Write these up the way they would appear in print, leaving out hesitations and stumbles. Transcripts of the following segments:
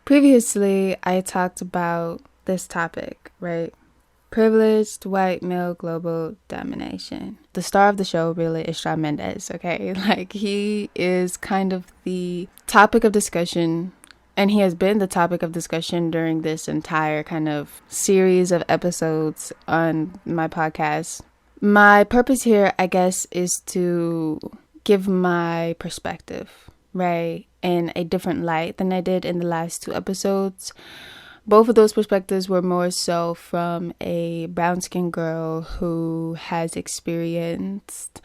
Previously, I talked about this topic, right? Privileged white male global domination. The star of the show really is Shawn Mendes, okay? Like, he is kind of the topic of discussion, and he has been the topic of discussion during this entire kind of series of episodes on my podcast. My purpose here, I guess, is to give my perspective, right, in a different light than I did in the last two episodes. Both of those perspectives were more so from a brown-skinned girl who has experienced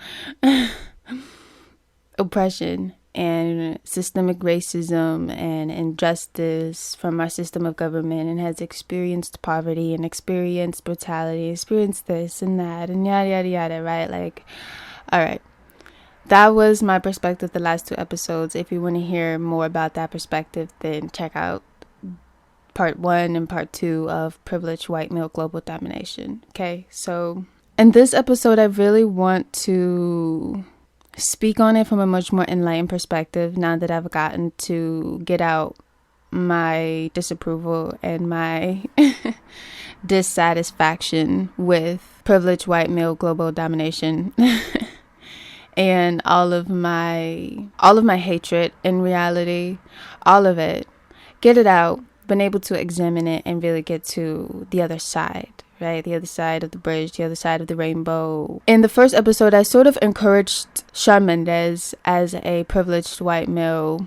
oppression and systemic racism and injustice from our system of government, and has experienced poverty and experienced brutality, experienced this and that and yada yada yada, right? Like, all right. That was my perspective the last two episodes. If you want to hear more about that perspective, then check out part 1 and part 2 of Privileged White Male Global Domination. Okay, so in this episode, I really want to speak on it from a much more enlightened perspective now that I've gotten to get out my disapproval and my dissatisfaction with Privileged White Male Global Domination. And all of my hatred, in reality, all of it, get it out, been able to examine it and really get to the other side, right? The other side of the bridge, the other side of the rainbow. In the first episode, I sort of encouraged Shawn Mendes as a privileged white male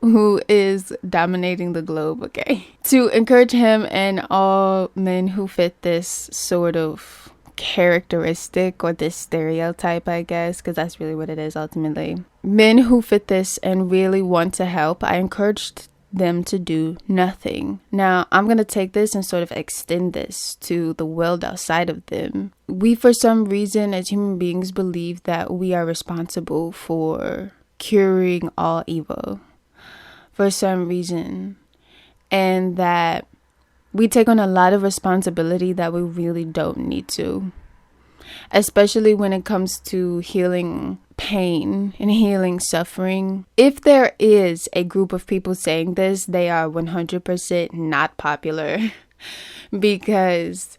who is dominating the globe, okay? To encourage him and all men who fit this sort of characteristic or this stereotype, I guess, because that's really what it is ultimately. Men who fit this and really want to help, I encouraged them to do nothing. Now, I'm going to take this and sort of extend this to the world outside of them. We, for some reason, as human beings, believe that we are responsible for curing all evil for some reason, and that we take on a lot of responsibility that we really don't need to, especially when it comes to healing pain and healing suffering. If there is a group of people saying this, they are 100% not popular because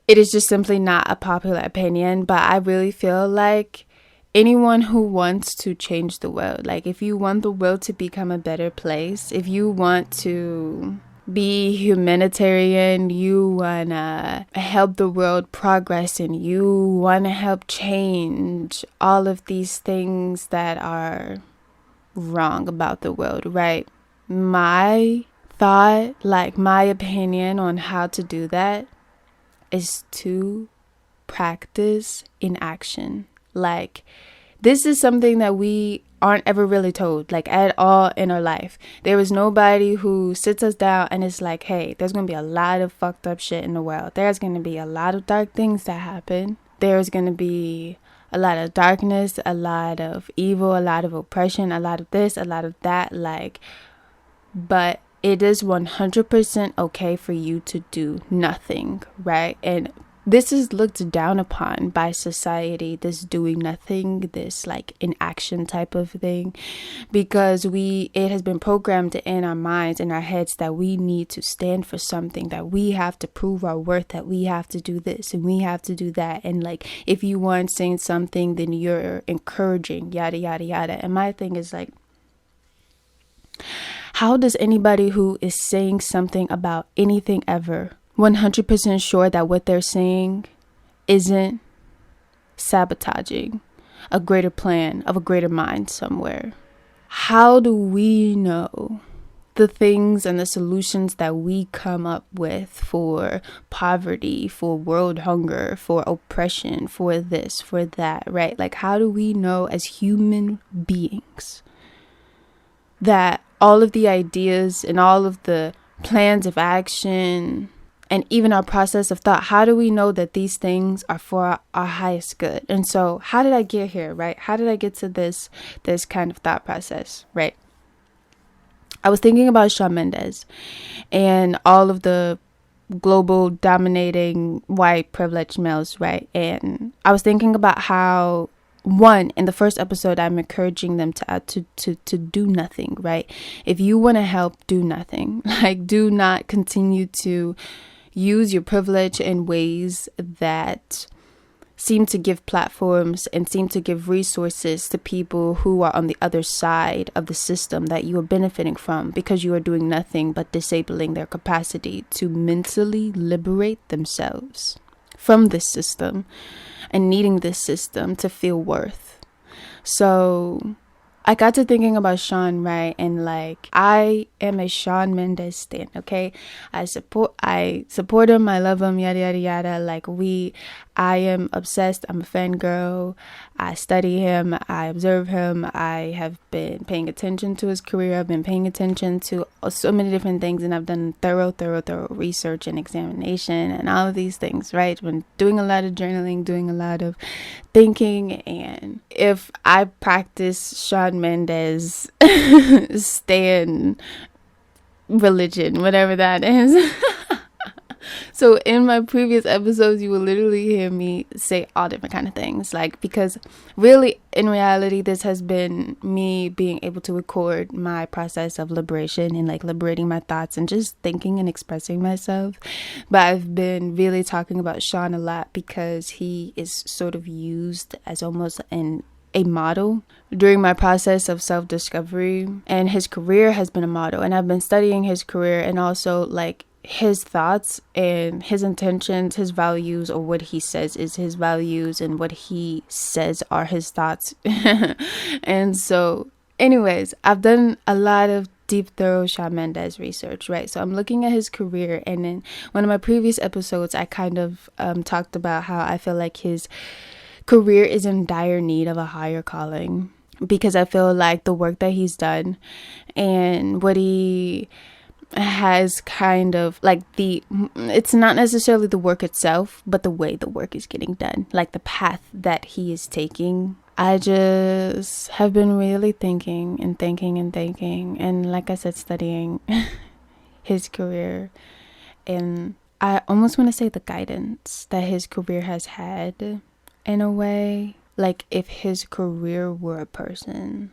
it is just simply not a popular opinion. But I really feel like anyone who wants to change the world, like if you want the world to become a better place, if you want to be humanitarian, you wanna help the world progress, and you wanna help change all of these things that are wrong about the world, right? My thought, like my opinion on how to do that, is to practice in action. Like, this is something that we aren't ever really told, like, at all in our life. There is nobody who sits us down and is like, hey, there's going to be a lot of fucked up shit in the world. There's going to be a lot of dark things that happen. There's going to be a lot of darkness, a lot of evil, a lot of oppression, a lot of this, a lot of that, like, but it is 100% okay for you to do nothing, right? And this is looked down upon by society, this doing nothing, this like inaction type of thing, because it has been programmed in our minds, in our heads, that we need to stand for something, that we have to prove our worth, that we have to do this and we have to do that. And like, if you aren't saying something, then you're encouraging, yada, yada, yada. And my thing is like, how does anybody who is saying something about anything ever 100% sure that what they're saying isn't sabotaging a greater plan of a greater mind somewhere? How do we know the things and the solutions that we come up with for poverty, for world hunger, for oppression, for this, for that, right? Like, how do we know as human beings that all of the ideas and all of the plans of action and even our process of thought, how do we know that these things are for our highest good? And so how did I get here, right? How did I get to this kind of thought process, right? I was thinking about Shawn Mendes and all of the global dominating white privileged males, right? And I was thinking about how one, in the first episode, I'm encouraging them to do nothing, right? If you want to help, do nothing. Like, do not continue to use your privilege in ways that seem to give platforms and seem to give resources to people who are on the other side of the system that you are benefiting from, because you are doing nothing but disabling their capacity to mentally liberate themselves from this system and needing this system to feel worth. So I got to thinking about Shawn, right? And like, I am a Shawn Mendes stan, okay? I support him, I love him, yada yada yada. Like, I am obsessed. I'm a fangirl. I study him, I observe him. I have been paying attention to his career. I've been paying attention to so many different things, and I've done thorough research and examination and all of these things, right? Been doing a lot of journaling, doing a lot of thinking. And if I practice Shawn Mendes stan religion, whatever that is. So in my previous episodes, you will literally hear me say all different kind of things, like, because really, in reality, this has been me being able to record my process of liberation and like liberating my thoughts and just thinking and expressing myself. But I've been really talking about Shawn a lot because he is sort of used as almost a model during my process of self-discovery, and his career has been a model, and I've been studying his career and also like his thoughts and his intentions, his values, or what he says is his values and what he says are his thoughts. And so anyways, I've done a lot of deep, thorough Shawn Mendes research, right? So I'm looking at his career, and in one of my previous episodes, I kind of talked about how I feel like his career is in dire need of a higher calling, because I feel like the work that he's done and what he has kind of like it's not necessarily the work itself, but the way the work is getting done, like the path that he is taking. I just have been really thinking, and like I said, studying his career, and I almost want to say the guidance that his career has had, in a way. Like, if his career were a person,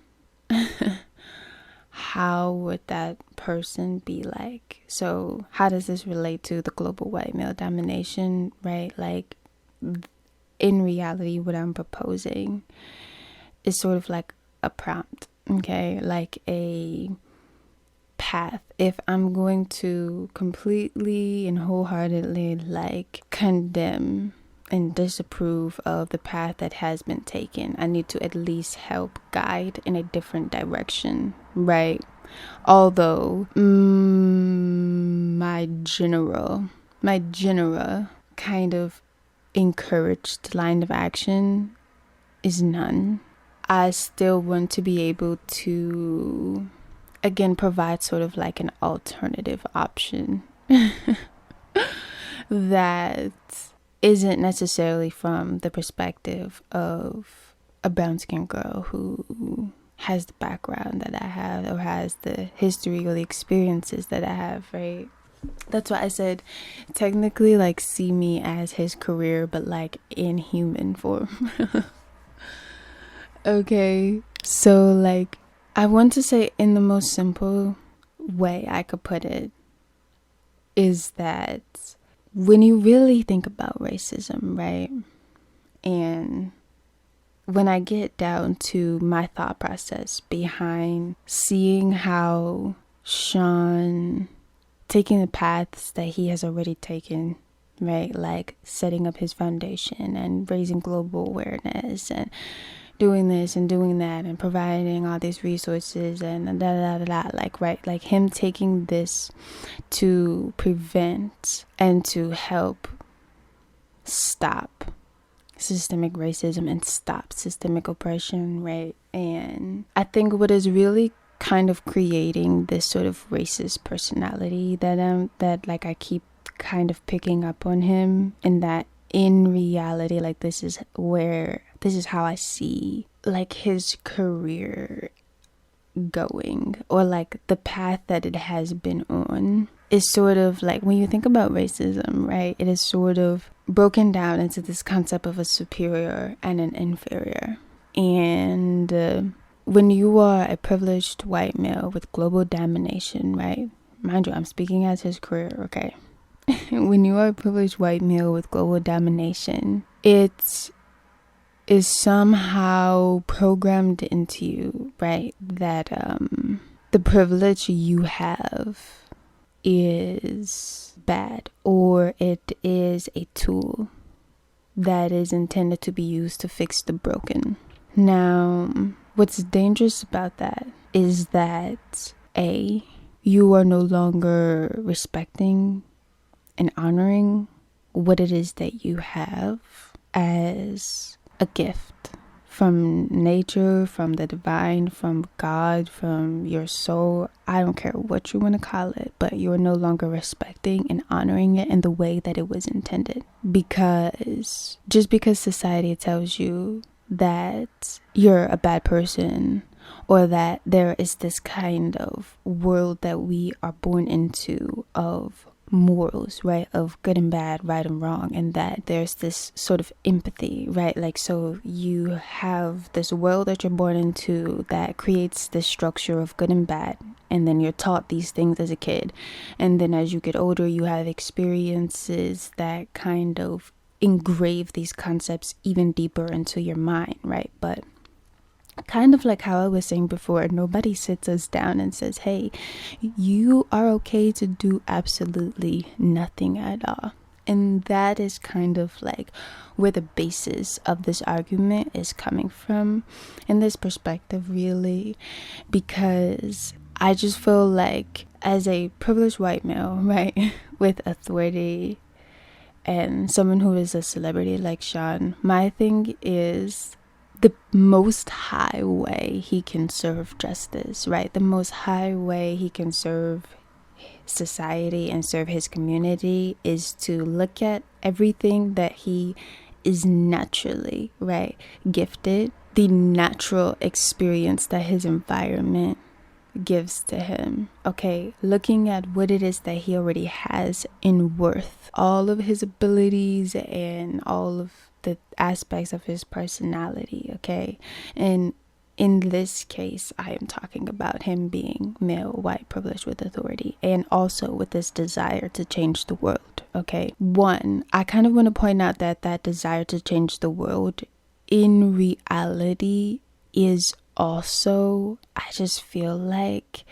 how would that person be like? So how does this relate to the global white male domination, right? Like, in reality, what I'm proposing is sort of like a prompt, okay? Like a path. If I'm going to completely and wholeheartedly like condemn and disapprove of the path that has been taken, I need to at least help guide in a different direction, right? Although my general kind of encouraged line of action is none. I still want to be able to, again, provide sort of like an alternative option that isn't necessarily from the perspective of a brown-skinned girl who has the background that I have, or has the history or the experiences that I have, right? That's why I said, technically, like, see me as his career, but like in human form. Okay, so like, I want to say, in the most simple way I could put it, is that when you really think about racism, right? And when I get down to my thought process behind seeing how Shawn taking the paths that he has already taken, right? Like setting up his foundation and raising global awareness and doing this and doing that and providing all these resources and like, right, like him taking this to prevent and to help stop systemic racism and stop systemic oppression, right? And I think what is really kind of creating this sort of racist personality that like I keep kind of picking up on him, and that in reality, like, this is how I see like his career going, or like the path that it has been on, is sort of like, when you think about racism, right, it is sort of broken down into this concept of a superior and an inferior, And when you are a privileged white male with global domination, right? Mind you, I'm speaking as his career, okay? When you are a privileged white male with global domination, it is somehow programmed into you, right? That the privilege you have is bad, or it is a tool that is intended to be used to fix the broken. Now, what's dangerous about that is that you are no longer respecting and honoring what it is that you have as a gift from nature, from the divine, from God, from your soul. I don't care what you want to call it, but you're no longer respecting and honoring it in the way that it was intended. Because just because society tells you that you're a bad person, or that there is this kind of world that we are born into of morals, right, of good and bad, right and wrong, and that there's this sort of empathy, right? Like, so you have this world that you're born into that creates this structure of good and bad, and then you're taught these things as a kid, and then as you get older you have experiences that kind of engrave these concepts even deeper into your mind, right? But kind of like how I was saying before, nobody sits us down and says, hey, you are okay to do absolutely nothing at all. And that is kind of like where the basis of this argument is coming from, in this perspective, really, because I just feel like as a privileged white male, right, with authority and someone who is a celebrity like Sean, my thing is the most high way he can serve justice, right? The most high way he can serve society and serve his community is to look at everything that he is naturally, right, gifted, the natural experience that his environment gives to him, okay, looking at what it is that he already has in worth, all of his abilities and all of the aspects of his personality, okay? And in this case, I am talking about him being male, white, privileged with authority, and also with this desire to change the world, okay? One, I kind of want to point out that that desire to change the world in reality is also, I just feel like,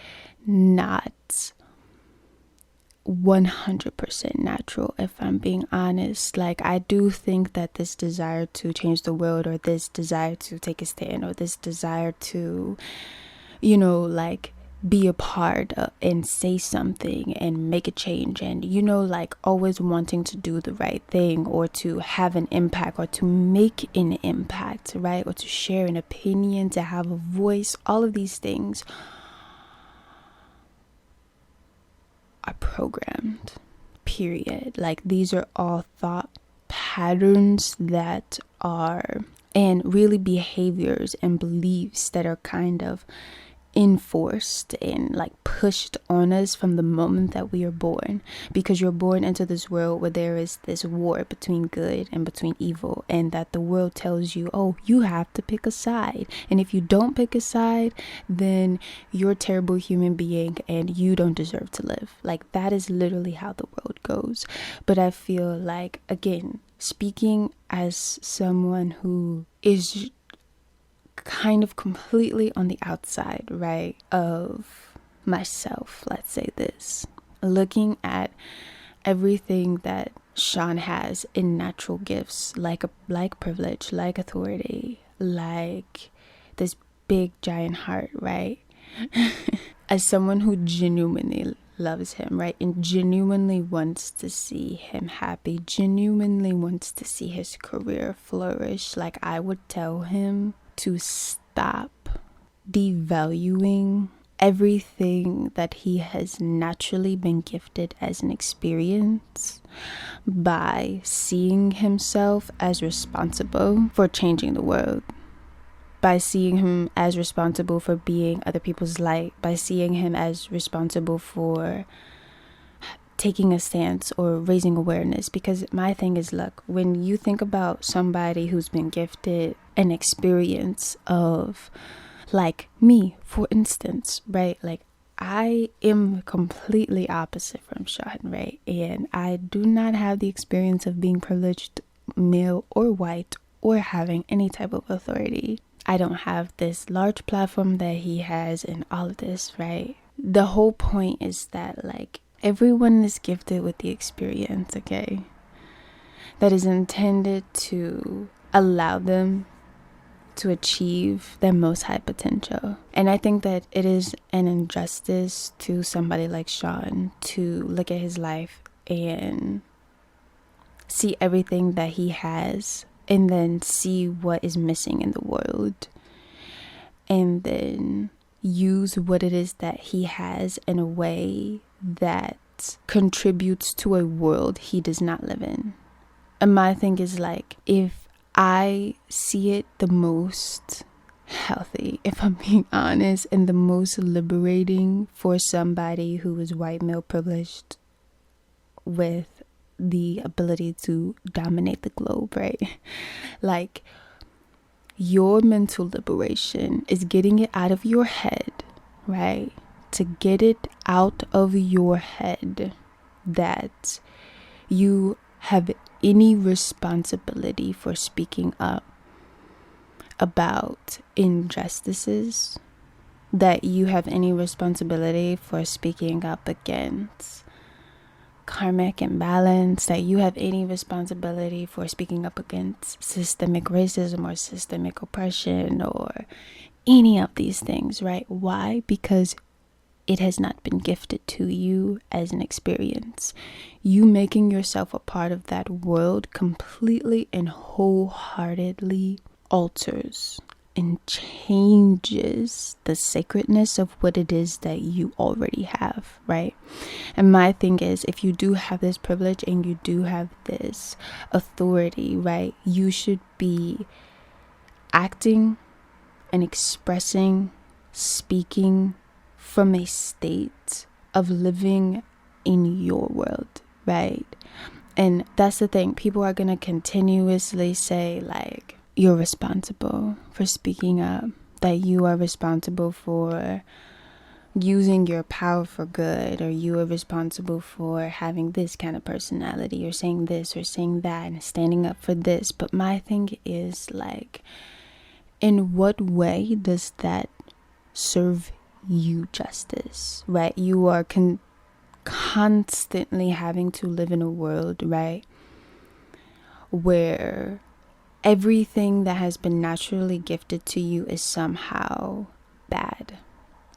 not 100% natural, if I'm being honest. Like, I do think that this desire to change the world, or this desire to take a stand, or this desire to, you know, like, be a part of and say something and make a change, and, you know, like, always wanting to do the right thing, or to have an impact, or to make an impact, right, or to share an opinion, to have a voice, all of these things are programmed, period. Like, these are all thought patterns that are, and really behaviors and beliefs that are kind of enforced and like pushed on us from the moment that we are born, because you're born into this world where there is this war between good and between evil, and that the world tells you, oh, you have to pick a side, and if you don't pick a side, then you're a terrible human being and you don't deserve to live. Like, that is literally how the world goes. But I feel like, again, speaking as someone who is kind of completely on the outside, right, of myself, let's say this, looking at everything that Sean has in natural gifts, like privilege, like authority, like this big giant heart, right, as someone who genuinely loves him, right, and genuinely wants to see him happy, genuinely wants to see his career flourish, like, I would tell him to stop devaluing everything that he has naturally been gifted as an experience by seeing himself as responsible for changing the world, by seeing him as responsible for being other people's light, by seeing him as responsible for taking a stance or raising awareness. Because my thing is, look, when you think about somebody who's been gifted an experience of, like me, for instance, right? Like, I am completely opposite from Sean, right? And I do not have the experience of being privileged, male or white, or having any type of authority. I don't have this large platform that he has and all of this, right? The whole point is that, like, everyone is gifted with the experience, okay? That is intended to allow them to achieve their most high potential. And I think that it is an injustice to somebody like Sean to look at his life and see everything that he has and then see what is missing in the world and then use what it is that he has in a way that contributes to a world he does not live in. And my thing is, like, if I see it the most healthy, if I'm being honest, and the most liberating for somebody who is white male privileged with the ability to dominate the globe, right? Like, your mental liberation is getting it out of your head, right? To get it out of your head that you have any responsibility for speaking up about injustices, that you have any responsibility for speaking up against karmic imbalance, that you have any responsibility for speaking up against systemic racism or systemic oppression or any of these things, right? Why? Because it has not been gifted to you as an experience. You making yourself a part of that world completely and wholeheartedly alters and changes the sacredness of what it is that you already have, right? And my thing is, if you do have this privilege and you do have this authority, right, you should be acting and expressing, speaking from a state of living in your world, right? And that's the thing. People are going to continuously say, like, you're responsible for speaking up, that you are responsible for using your power for good, or you are responsible for having this kind of personality, or saying this or saying that and standing up for this. But my thing is, like, in what way does that serve you justice, right? You are constantly having to live in a world, right, where everything that has been naturally gifted to you is somehow bad,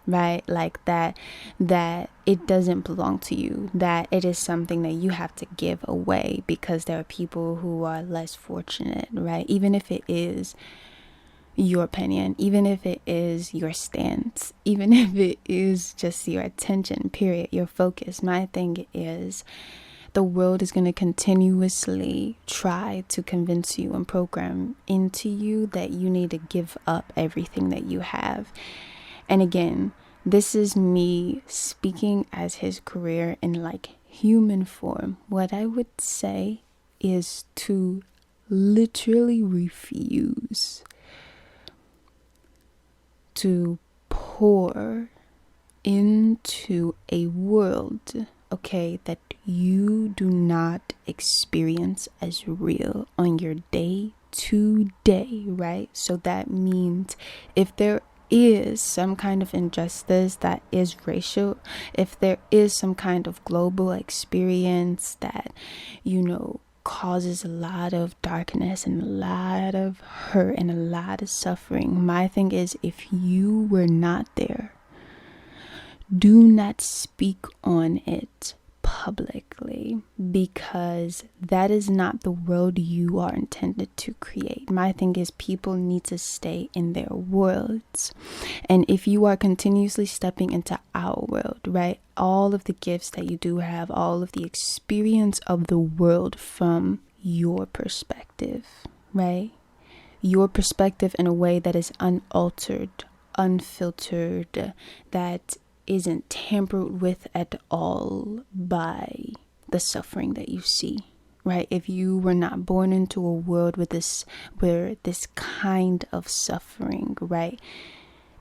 right? Like that it doesn't belong to you, that it is something that you have to give away because there are people who are less fortunate, right? Even if it is your opinion, even if it is your stance, even if it is just your attention, period, your focus. My thing is, the world is going to continuously try to convince you and program into you that you need to give up everything that you have. And again, this is me speaking as his career in, like, human form. What I would say is to literally refuse to pour into a world, okay, that you do not experience as real on your day to day, right? So that means if there is some kind of injustice that is racial, if there is some kind of global experience that, you know, causes a lot of darkness and a lot of hurt and a lot of suffering, my thing is, if you were not there, do not speak on it publicly, because that is not the world you are intended to create. My thing is, people need to stay in their worlds. And if you are continuously stepping into our world, right, all of the gifts that you do have, all of the experience of the world from your perspective, right, your perspective in a way that is unaltered, unfiltered, that isn't tampered with at all by the suffering that you see, right? If you were not born into a world where this kind of suffering, right,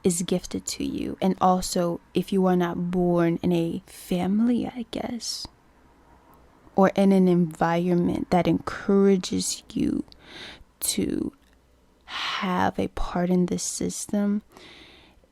is gifted to you. And also, if you are not born in a family, I guess, or in an environment that encourages you to have a part in this system,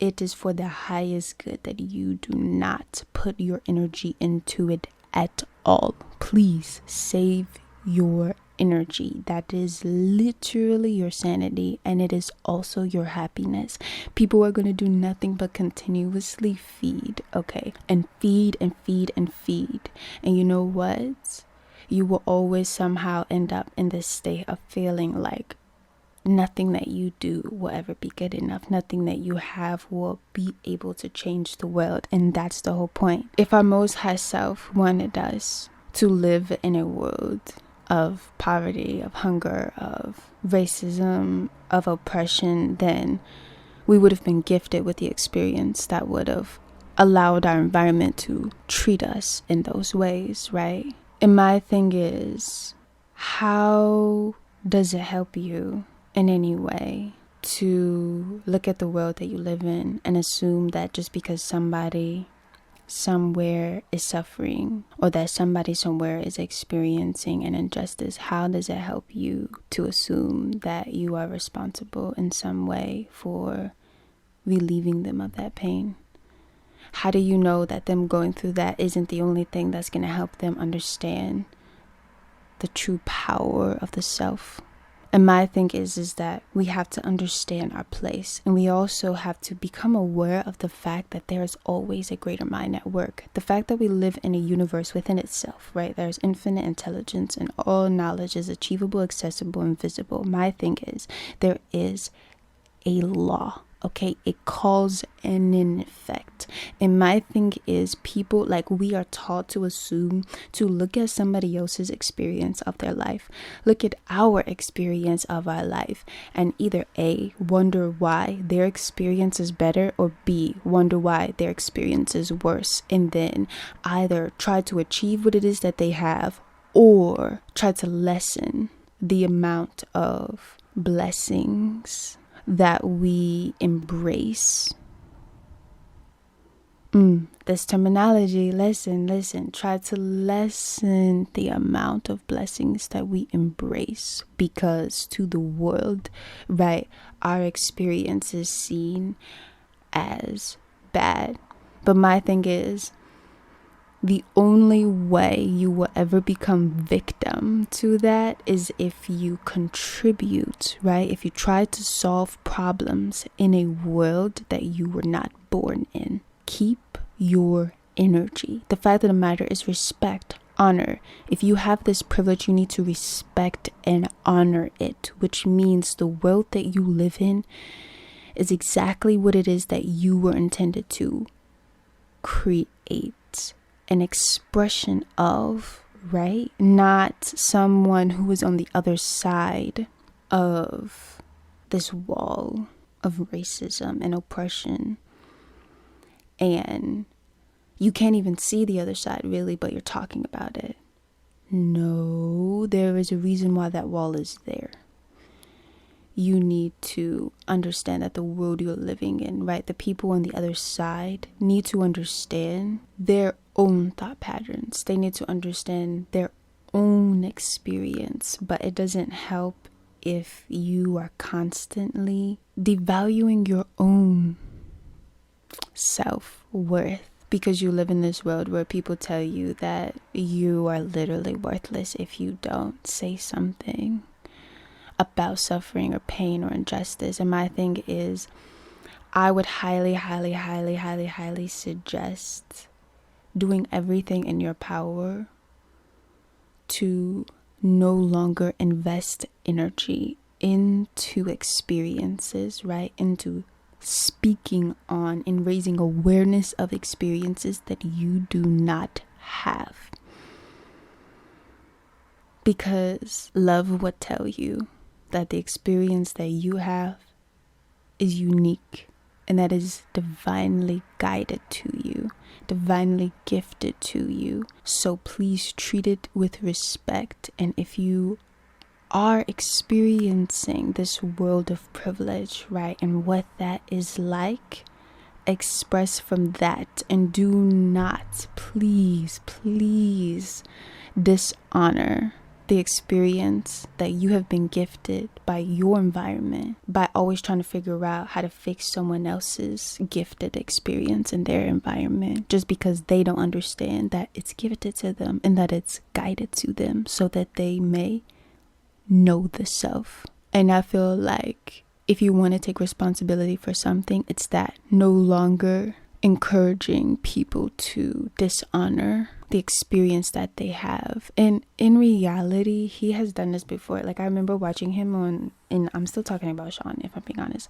it is for the highest good that you do not put your energy into it at all. Please save your energy. That is literally your sanity, and it is also your happiness. People are going to do nothing but continuously feed, okay? And feed and feed and feed. And you know what? You will always somehow end up in this state of feeling like nothing that you do will ever be good enough. Nothing that you have will be able to change the world. And that's the whole point. If our Most High Self wanted us to live in a world of poverty, of hunger, of racism, of oppression, then we would have been gifted with the experience that would have allowed our environment to treat us in those ways, right? And my thing is, how does it help you in any way to look at the world that you live in and assume that just because somebody somewhere is suffering, or that somebody somewhere is experiencing an injustice, how does it help you to assume that you are responsible in some way for relieving them of that pain? How do you know that them going through that isn't the only thing that's going to help them understand the true power of the self? And my thing is that we have to understand our place, and we also have to become aware of the fact that there is always a greater mind at work. The fact that we live in a universe within itself, right? There's infinite intelligence, and all knowledge is achievable, accessible, and visible. My thing is, there is a law. Okay, it calls and in effect. And my thing is, people, like, we are taught to assume, to look at somebody else's experience of their life, look at our experience of our life, and either A, wonder why their experience is better, or B, wonder why their experience is worse, and then either try to achieve what it is that they have, or try to lessen the amount of blessings that we embrace. This terminology, listen, try to lessen the amount of blessings that we embrace, because to the world, right, our experience is seen as bad. But my thing is, the only way you will ever become victim to that is if you contribute, right? If you try to solve problems in a world that you were not born in. Keep your energy. The fact of the matter is, respect, honor. If you have this privilege, you need to respect and honor it, which means the world that you live in is exactly what it is that you were intended to create. An expression of, right? Not someone who is on the other side of this wall of racism and oppression. And you can't even see the other side, really, but you're talking about it. No, there is a reason why that wall is there. You need to understand that the world you're living in, right? The people on the other side need to understand their own thought patterns. They need to understand their own experience. But it doesn't help if you are constantly devaluing your own self-worth, because you live in this world where people tell you that you are literally worthless if you don't say something about suffering or pain or injustice. And my thing is, I would highly suggest doing everything in your power to no longer invest energy into experiences, right? Into speaking on and raising awareness of experiences that you do not have. Because love would tell you that the experience that you have is unique and that is divinely guided to you, divinely gifted to you. So please treat it with respect. And if you are experiencing this world of privilege, right, and what that is like, express from that, and do not, please dishonor the experience that you have been gifted by your environment by always trying to figure out how to fix someone else's gifted experience in their environment, just because they don't understand that it's gifted to them and that it's guided to them so that they may know the self. And I feel like if you want to take responsibility for something, it's that no longer encouraging people to dishonor the experience that they have. And in reality, he has done this before. Like, I remember watching him on, and I'm still talking about Sean, if I'm being honest.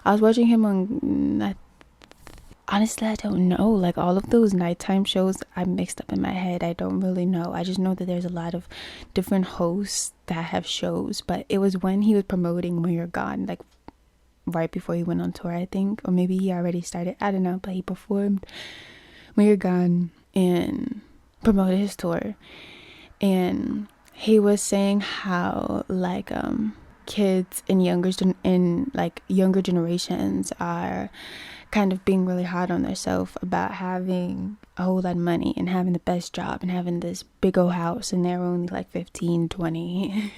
I was watching him on, honestly, I don't know, like all of those nighttime shows, I'm mixed up in my head. I don't really know. I just know that there's a lot of different hosts that have shows, but it was when he was promoting When You're Gone, like right before he went on tour, I think, or maybe he already started, I don't know, but he performed When You're Gone and promoted his tour. And he was saying how like kids in younger generations are kind of being really hard on themselves about having a whole lot of money and having the best job and having this big old house, and they're only like 15, 20.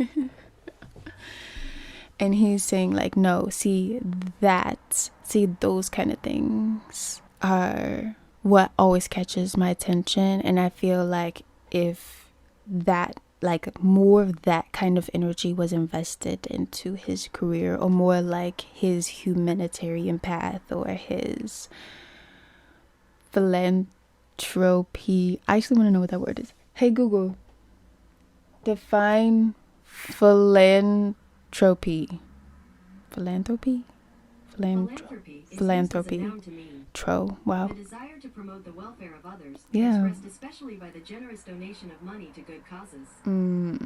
And he's saying like, no, see those kind of things are what always catches my attention. And I feel like if that, like, more of that kind of energy was invested into his career, or more like his humanitarian path or his philanthropy. I actually want to know what that word is. Hey Google, define philanthropy. Philanthropy. Wow. The desire to promote the welfare of others, yeah. expressed especially by the generous donation of money to good causes. Do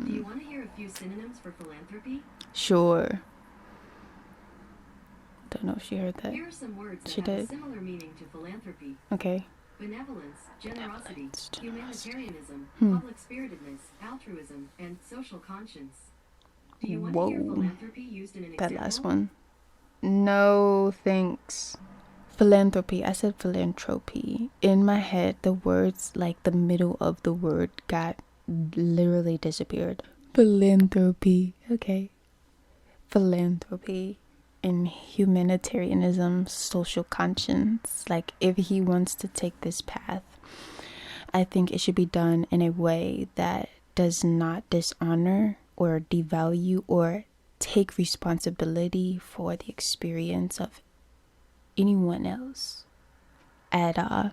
you want to hear a few synonyms for philanthropy? Sure. Don't know if she heard that. Here are some words that she have did. a similar meaning to philanthropy. Okay. Benevolence, generosity, humanitarianism, public spiritedness, altruism, and social conscience. Do you want to hear philanthropy used in an example? That last one. No, thanks. Philanthropy. I said philanthropy. In my head, the words, like the middle of the word, got literally disappeared. Philanthropy. Okay. Philanthropy and humanitarianism, social conscience. Like, if he wants to take this path, I think it should be done in a way that does not dishonor or devalue or take responsibility for the experience of anyone else at all.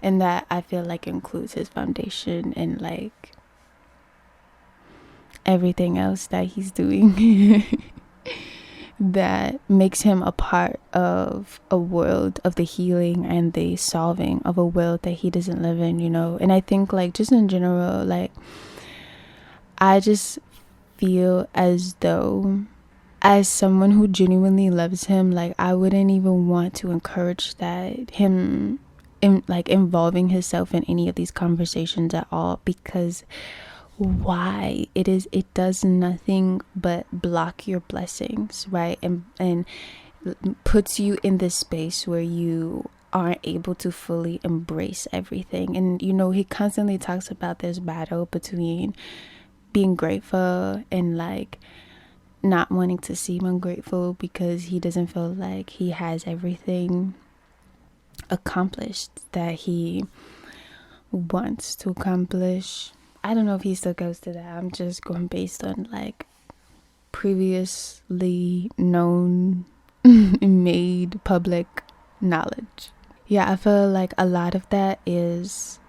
And that, I feel like, includes his foundation and like everything else that he's doing that makes him a part of a world of the healing and the solving of a world that he doesn't live in, you know. And I think, like, just in general, like, I just feel as though, as someone who genuinely loves him, like, I wouldn't even want to encourage that, him involving himself in any of these conversations at all, because why? It does nothing but block your blessings, right? And puts you in this space where you aren't able to fully embrace everything. And, you know, he constantly talks about this battle between being grateful and like not wanting to seem ungrateful because he doesn't feel like he has everything accomplished that he wants to accomplish. I don't know if he still goes to that. I'm just going based on like previously known made public knowledge. Yeah, I feel like a lot of that is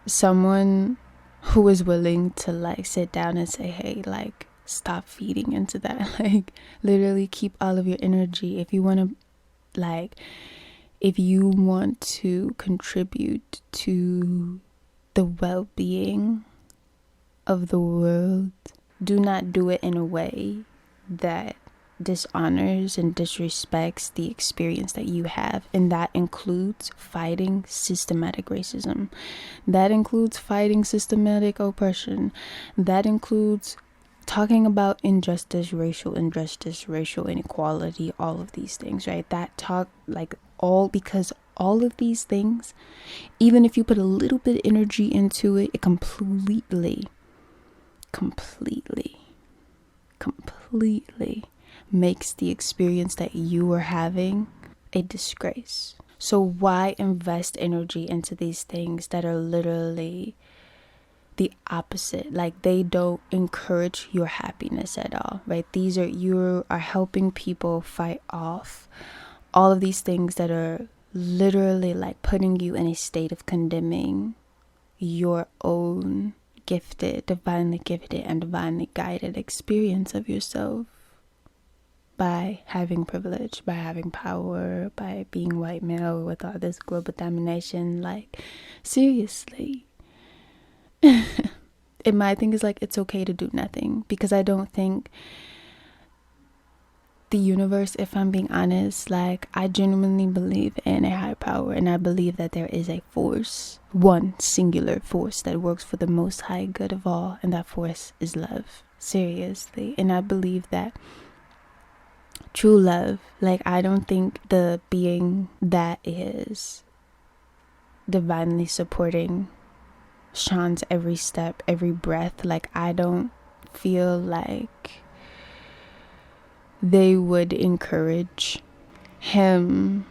someone who is willing to like sit down and say, hey, like, stop feeding into that. Like, literally keep all of your energy. If you want to contribute to the well-being of the world, do not do it in a way that dishonors and disrespects the experience that you have. And that includes fighting systematic racism. That includes fighting systematic oppression. That includes talking about injustice, racial inequality, all of these things, right? Because all of these things, even if you put a little bit of energy into it, it completely makes the experience that you are having a disgrace. So why invest energy into these things that are literally the opposite? Like, they don't encourage your happiness at all, right? You are helping people fight off all of these things that are literally like putting you in a state of condemning your own divinely gifted and divinely guided experience of yourself by having privilege, by having power, by being white male with all this global domination. Like, seriously. And my thing is, like, it's okay to do nothing, because I don't think the universe, if I'm being honest, like, I genuinely believe in a higher power, and I believe that there is a force, one singular force that works for the most high good of all, and that force is love. Seriously. And I believe that true love, like, I don't think the being that is divinely supporting Sean's every step, every breath, like, I don't feel like they would encourage him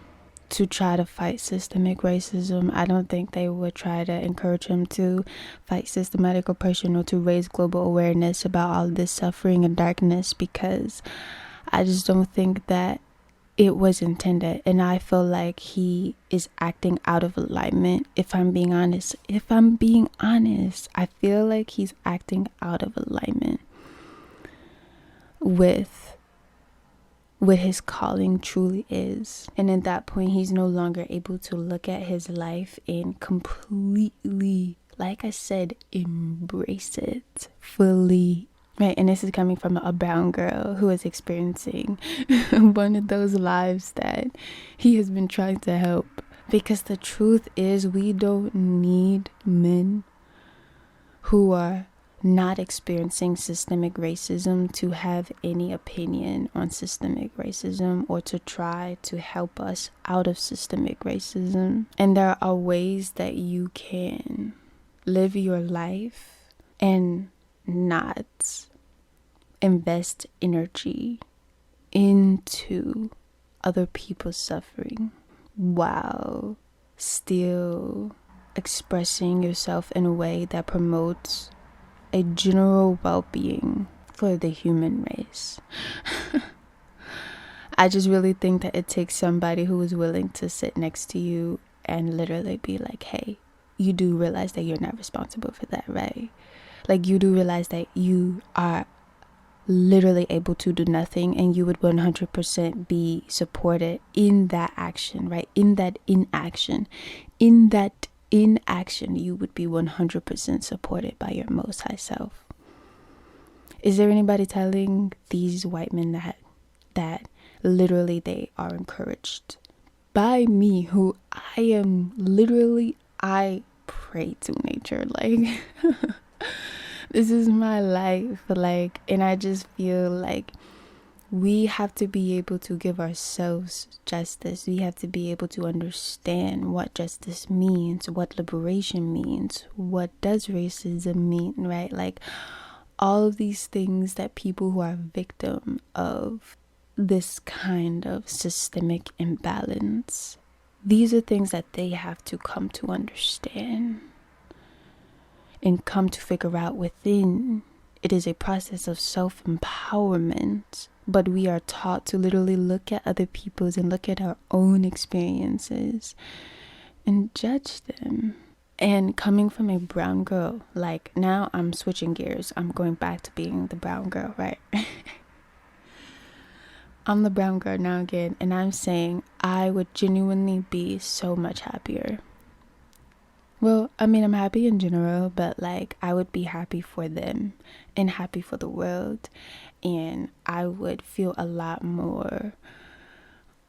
to try to fight systemic racism. I don't think they would try to encourage him to fight systematic oppression or to raise global awareness about all this suffering and darkness, because I just don't think that it was intended. And I feel like he is acting out of alignment. If I'm being honest, I feel like he's acting out of alignment with what his calling truly is. And at that point, he's no longer able to look at his life and completely, like I said, embrace it fully. Right, and this is coming from a brown girl who is experiencing one of those lives that he has been trying to help. Because the truth is, we don't need men who are not experiencing systemic racism to have any opinion on systemic racism or to try to help us out of systemic racism. And there are ways that you can live your life and not invest energy into other people's suffering while still expressing yourself in a way that promotes a general well-being for the human race. I just really think that it takes somebody who is willing to sit next to you and literally be like, hey, you do realize that you're not responsible for that, right? Like, you do realize that you are literally able to do nothing, and you would 100% be supported in that action, right? In that inaction, you would be 100% supported by your most high self. Is there anybody telling these white men that literally they are encouraged by me, who I pray to nature, like this is my life, like, and I just feel like we have to be able to give ourselves justice. We have to be able to understand what justice means, what liberation means, what does racism mean, right? Like, all of these things that people who are victim of this kind of systemic imbalance, these are things that they have to come to understand and come to figure out within. It is a process of self-empowerment, but we are taught to literally look at other people's and look at our own experiences and judge them. And coming from a brown girl, like, now I'm switching gears. I'm going back to being the brown girl, right? I'm the brown girl now again, and I'm saying I would genuinely be so much happier Well, I mean, I'm happy in general, but like I would be happy for them and happy for the world. And I would feel a lot more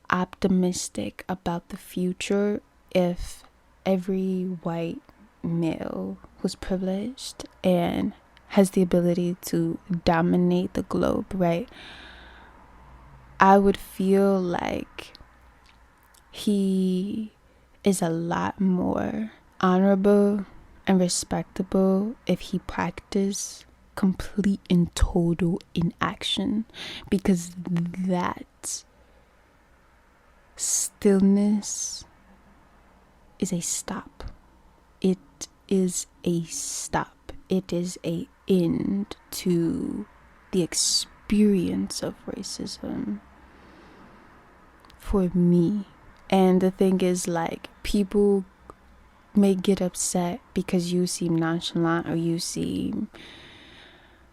optimistic about the future if every white male who's privileged and has the ability to dominate the globe, right? I would feel like he is a lot more honorable and respectable if he practiced complete and total inaction, because that stillness is a stop. It is a stop. It is a end to the experience of racism for me. And the thing is, like, people may get upset because you seem nonchalant or you seem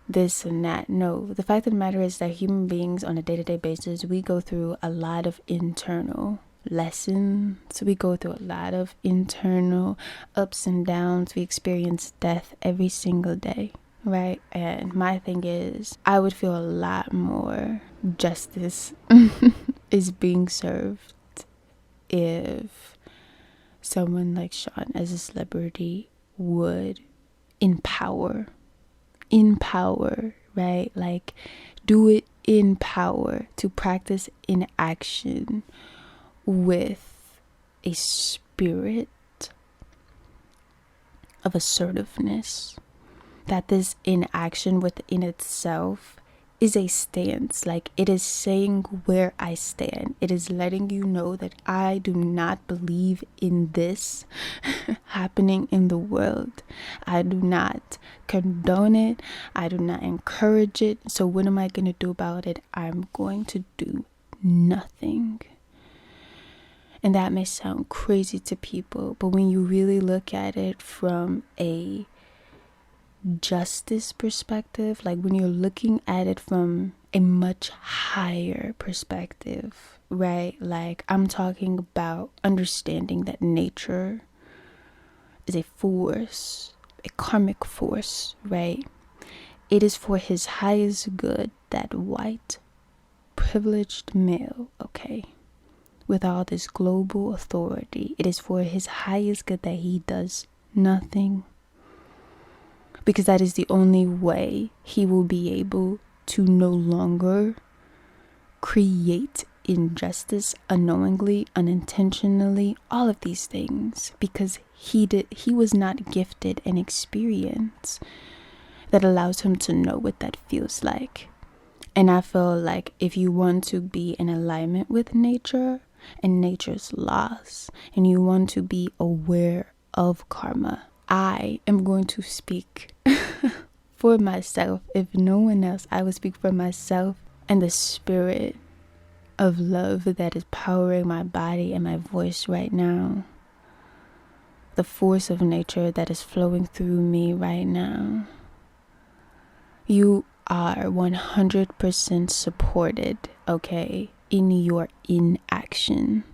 this and that. No, the fact of the matter is that human beings on a day-to-day basis, we go through a lot of internal lessons. We go through a lot of internal ups and downs. We experience death every single day, right? And my thing is, I would feel a lot more justice is being served if someone like Sean as a celebrity would empower, right? Like, do it in power, to practice in action with a spirit of assertiveness. That this inaction within itself is a stance. Like, it is saying where I stand. It is letting you know that I do not believe in this happening in the world. I do not condone it. I do not encourage it. So what am I going to do about it? I'm going to do nothing. And that may sound crazy to people, but when you really look at it from a justice perspective, like when you're looking at it from a much higher perspective, right? Like, I'm talking about understanding that nature is a force, a karmic force, right? It is for his highest good that white privileged male, okay, with all this global authority, it is for his highest good that he does nothing. Because that is the only way he will be able to no longer create injustice unknowingly, unintentionally, all of these things. Because he was not gifted an experience that allows him to know what that feels like. And I feel like if you want to be in alignment with nature and nature's laws, and you want to be aware of karma, I am going to speak for myself. If no one else, I will speak for myself and the spirit of love that is powering my body and my voice right now. The force of nature that is flowing through me right now. You are 100% supported, okay, in your inaction.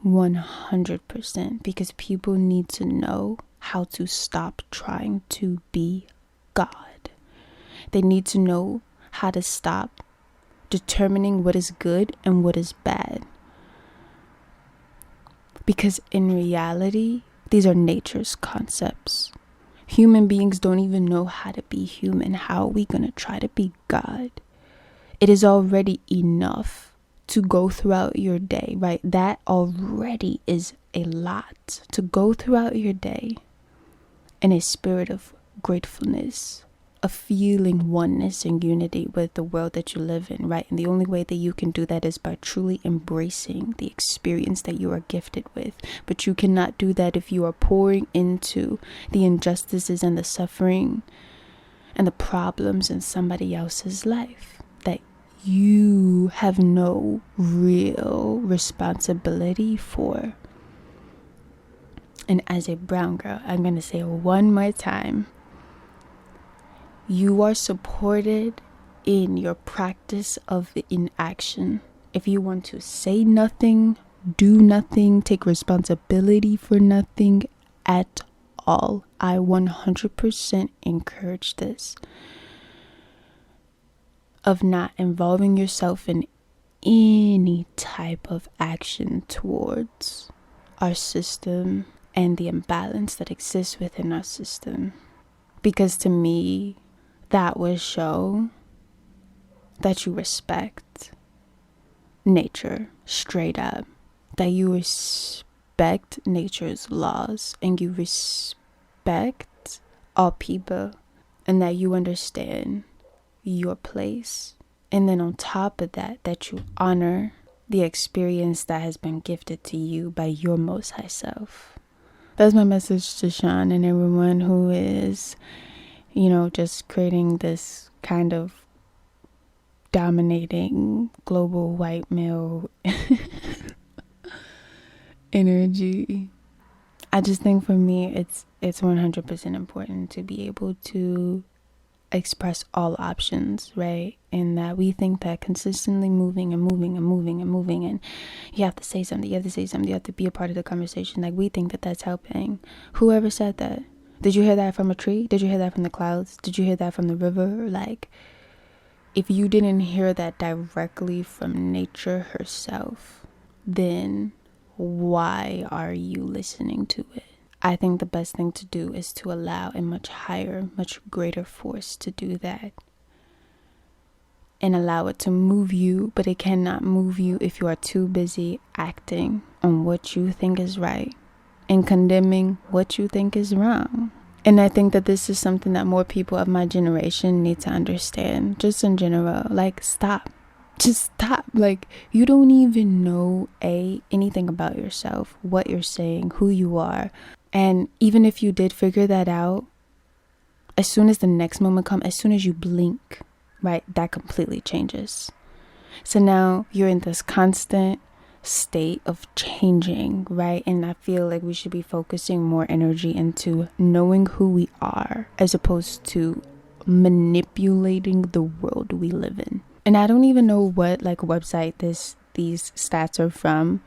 100%, because people need to know how to stop trying to be God. They need to know how to stop determining what is good and what is bad. Because in reality, these are nature's concepts. Human beings don't even know how to be human. How are we going to try to be God? It is already enough to go throughout your day, right? That already is a lot. To go throughout your day in a spirit of gratefulness, of feeling oneness and unity with the world that you live in, right? And the only way that you can do that is by truly embracing the experience that you are gifted with. But you cannot do that if you are pouring into the injustices and the suffering and the problems in somebody else's life that you have no real responsibility for. And as a brown girl, I'm going to say it one more time. You are supported in your practice of the inaction. If you want to say nothing, do nothing, take responsibility for nothing, at all. I 100% encourage this, of not involving yourself in any type of action towards our system and the imbalance that exists within our system. Because to me, that would show that you respect nature straight up, that you respect nature's laws, and you respect all people, and that you understand your place. And then on top of that, that you honor the experience that has been gifted to you by your most high self. That's my message to Sean and everyone who is, just creating this kind of dominating global white male energy. I just think for me, it's 100% important to be able to express all options, right? And that we think that consistently moving and you have to say something, you have to be a part of the conversation, like we think that that's helping. Whoever said that? Did you hear that from a tree? Did you hear that from the clouds? Did you hear that from the river? Like, if you didn't hear that directly from nature herself, then why are you listening to it? I think the best thing to do is to allow a much higher, much greater force to do that. And allow it to move you, but it cannot move you if you are too busy acting on what you think is right and condemning what you think is wrong. And I think that this is something that more people of my generation need to understand, just in general. Like, stop. Just stop. Like, you don't even know anything about yourself, what you're saying, who you are. And even if you did figure that out, as soon as the next moment comes, as soon as you blink, right, that completely changes. So now you're in this constant state of changing, right? And I feel like we should be focusing more energy into knowing who we are as opposed to manipulating the world we live in. And I don't even know what website these stats are from,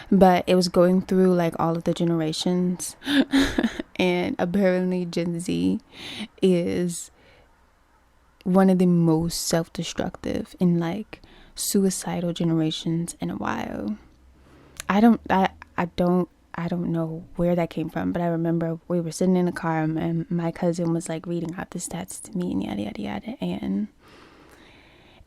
but it was going through all of the generations and apparently Gen Z is one of the most self-destructive and suicidal generations in a while. I don't know where that came from, but I remember we were sitting in a car and my cousin was reading out the stats to me and yada yada yada, and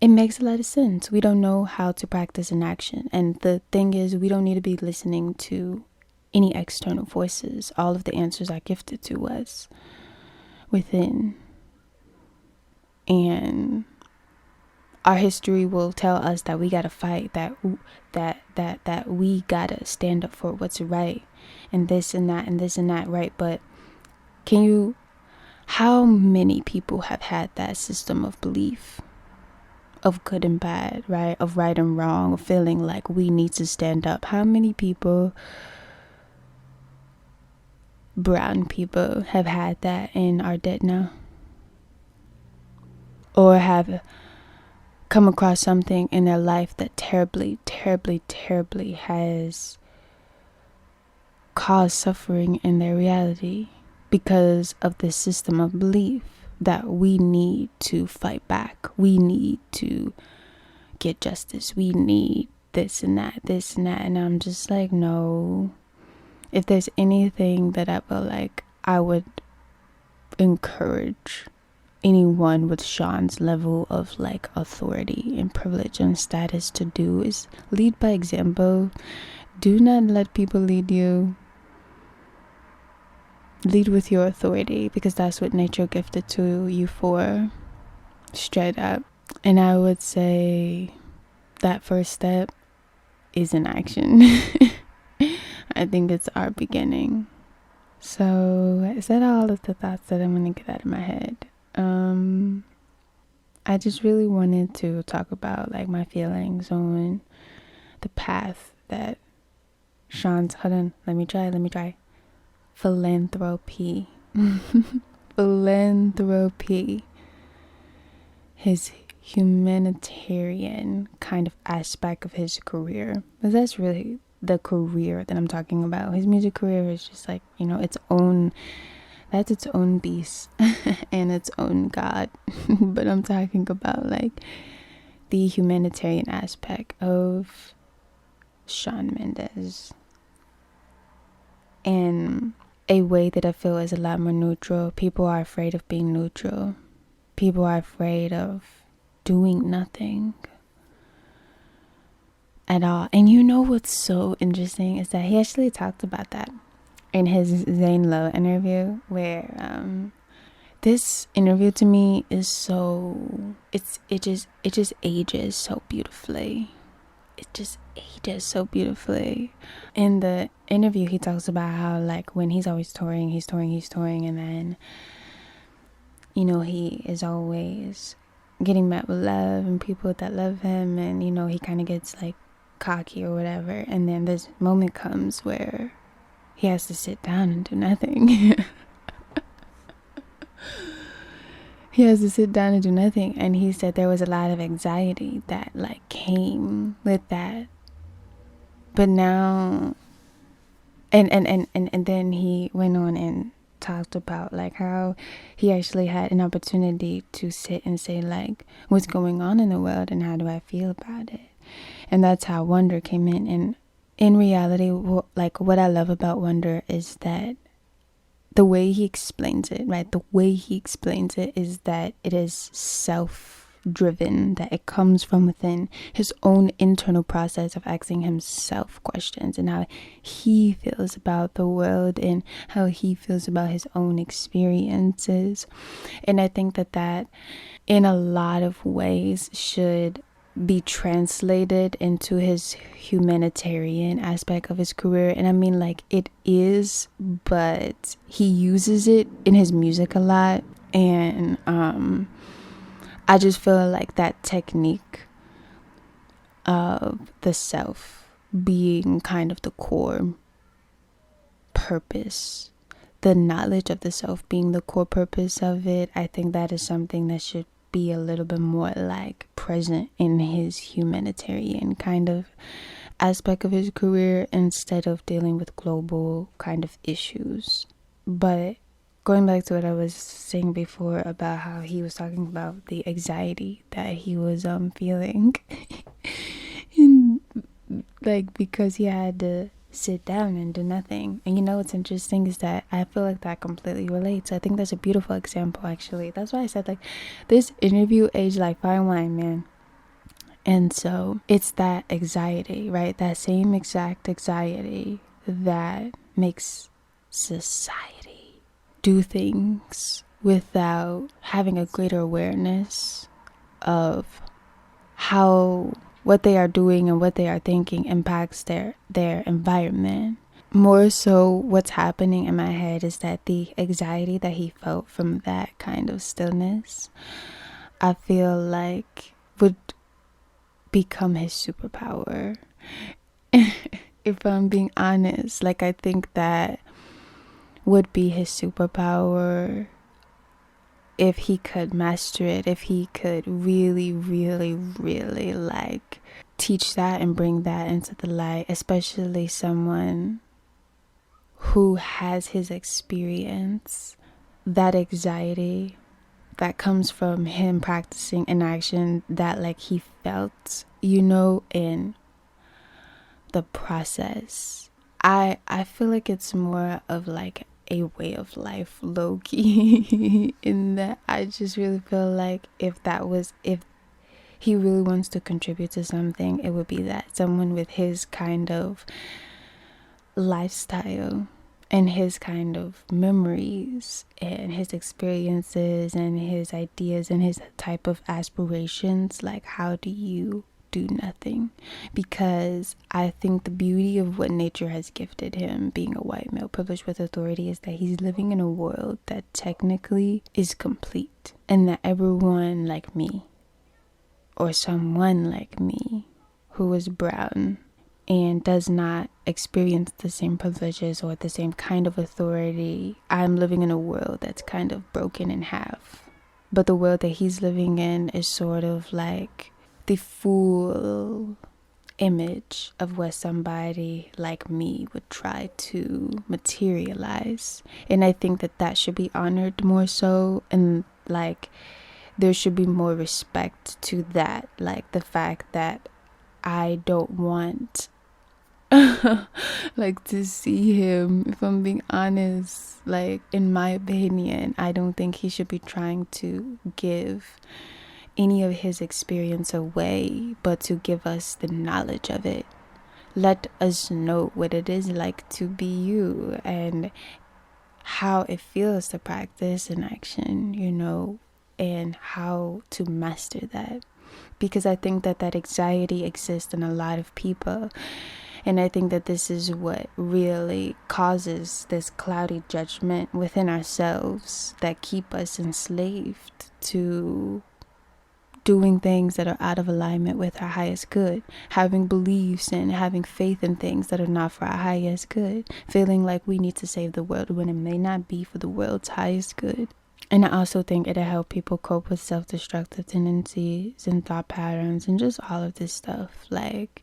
it makes a lot of sense. We don't know how to practice in action, and the thing is, we don't need to be listening to any external voices. All of the answers are gifted to us within, and our history will tell us that we gotta fight, that we gotta stand up for what's right, and this and that, right? But how many people have had that system of belief, of good and bad, right? Of right and wrong, of feeling like we need to stand up? How many people, brown people, have had that and are dead now? Or have come across something in their life that terribly has caused suffering in their reality because of this system of belief that we need to fight back, we need to get justice, we need this and that, and I'm just no. If there's anything that I feel like I would encourage anyone with Sean's level of authority and privilege and status to do, is lead by example. Do not let people lead you. Lead with your authority, because that's what nature gifted to you for, straight up. And I would say that first step is in action. I think it's our beginning. So is that all of the thoughts that I'm going to get out of my head? I just really wanted to talk about my feelings on the path that Sean's, let me try. Philanthropy. Philanthropy. His humanitarian kind of aspect of his career. But that's really the career that I'm talking about. His music career is just like, you know, that's its own beast and its own God. But I'm talking about like the humanitarian aspect of Shawn Mendes, and a way that I feel is a lot more neutral. People are afraid of being neutral. People are afraid of doing nothing at all. And you know what's so interesting is that he actually talked about that in his Zane Lowe interview, where this interview to me is so, it just ages so beautifully. It just ages so beautifully. In the interview, he talks about how, like, when he's always touring, and then, you know, he is always getting met with love and people that love him, and, you know, he kind of gets, like, cocky or whatever, and then this moment comes where he has to sit down and do nothing. He has to sit down and do nothing. And he said there was a lot of anxiety that like came with that. But now, and then he went on and talked about like how he actually had an opportunity to sit and say like, what's going on in the world and how do I feel about it? And that's how Wonder came in. And in reality, like what I love about Wonder is that the way he explains it, right? The way he explains it is that it is self-driven, that it comes from within his own internal process of asking himself questions and how he feels about the world and how he feels about his own experiences. And I think that in a lot of ways should be translated into his humanitarian aspect of his career. And I mean, like, it is, but he uses it in his music a lot. And I just feel like that technique of the self being kind of the core purpose, the knowledge of the self being the core purpose of it, I think that is something that should be a little bit more like present in his humanitarian kind of aspect of his career instead of dealing with global kind of issues. But going back to what I was saying before about how he was talking about the anxiety that he was feeling and like because he had to sit down and do nothing. And you know what's interesting is that I feel like that completely relates. I think that's a beautiful example, actually. That's why I said like this interview aged like fine wine, man. And so it's that anxiety, right? That same exact anxiety that makes society do things without having a greater awareness of how what they are doing and what they are thinking impacts their environment. More so, what's happening in my head is that the anxiety that he felt from that kind of stillness, I feel like would become his superpower. If I'm being honest, like I think that would be his superpower if he could master it, if he could really, really, really like teach that and bring that into the light, especially someone who has his experience, that anxiety that comes from him practicing an action that like he felt, you know, in the process. I feel like it's more of like a way of life, low-key, in that I just really feel like if he really wants to contribute to something, it would be that someone with his kind of lifestyle and his kind of memories and his experiences and his ideas and his type of aspirations, like how do you do nothing? Because I think the beauty of what nature has gifted him, being a white male privileged with authority, is that he's living in a world that technically is complete, and that everyone like me or someone like me who is brown and does not experience the same privileges or the same kind of authority, I'm living in a world that's kind of broken in half. But the world that he's living in is sort of like the full image of what somebody like me would try to materialize. And I think that that should be honored more so, and like there should be more respect to that, like the fact that I don't want like to see him, if I'm being honest, like in my opinion, I don't think he should be trying to give any of his experience away, but to give us the knowledge of it. Let us know what it is like to be you and how it feels to practice in action, and how to master that. Because I think that that anxiety exists in a lot of people. And I think that this is what really causes this cloudy judgment within ourselves that keep us enslaved to doing things that are out of alignment with our highest good, having beliefs and having faith in things that are not for our highest good, feeling like we need to save the world when it may not be for the world's highest good. And I also think it'll help people cope with self-destructive tendencies and thought patterns and just all of this stuff. Like,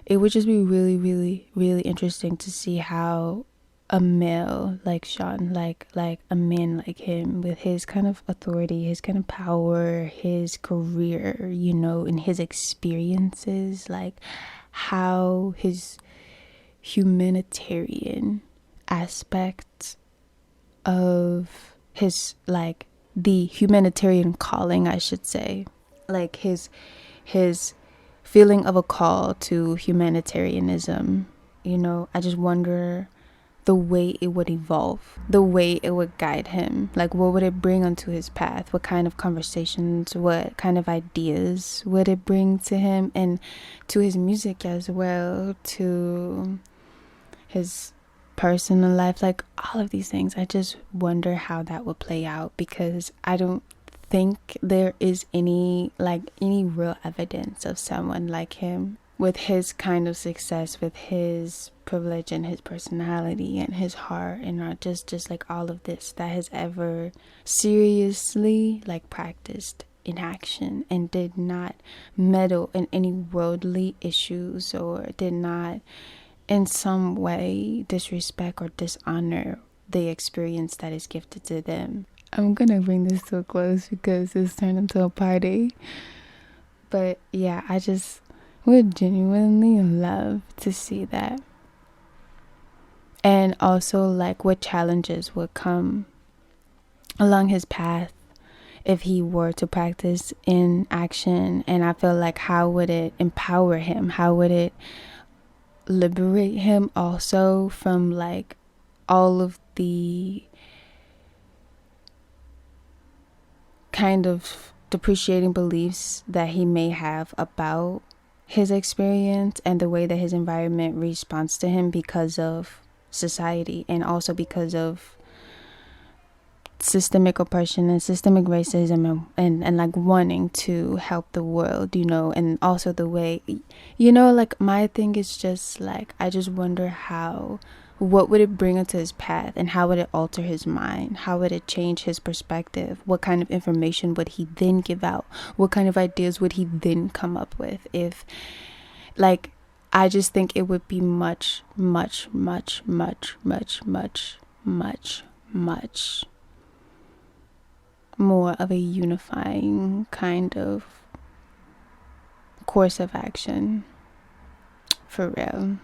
it would just be really, really, really interesting to see how a male like Sean, like a man like him, with his kind of authority, his kind of power, his career, and his experiences, like how his humanitarian aspect of his, like the humanitarian calling, I should say, like his feeling of a call to humanitarianism, I just wonder the way it would evolve, the way it would guide him. Like, what would it bring onto his path? What kind of conversations, what kind of ideas would it bring to him and to his music as well, to his personal life, like all of these things. I just wonder how that would play out, because I don't think there is any real evidence of someone like him with his kind of success, with his privilege and his personality and his heart, and not just like all of this, that has ever seriously like practiced in action and did not meddle in any worldly issues, or did not in some way disrespect or dishonor the experience that is gifted to them. I'm gonna bring this to a close because it's turned into a party. But yeah, I just would genuinely love to see that. And also like what challenges would come along his path if he were to practice in action. And I feel like, how would it empower him? How would it liberate him also from like all of the kind of depreciating beliefs that he may have about his experience and the way that his environment responds to him because of society, and also because of systemic oppression and systemic racism, and like wanting to help the world, and also the way, like my thing is just like, I just wonder what would it bring into his path, and how would it alter his mind? How would it change his perspective? What kind of information would he then give out? What kind of ideas would he then come up with? If like, I just think it would be much, much, much, much, much, much, much, much more of a unifying kind of course of action, for real.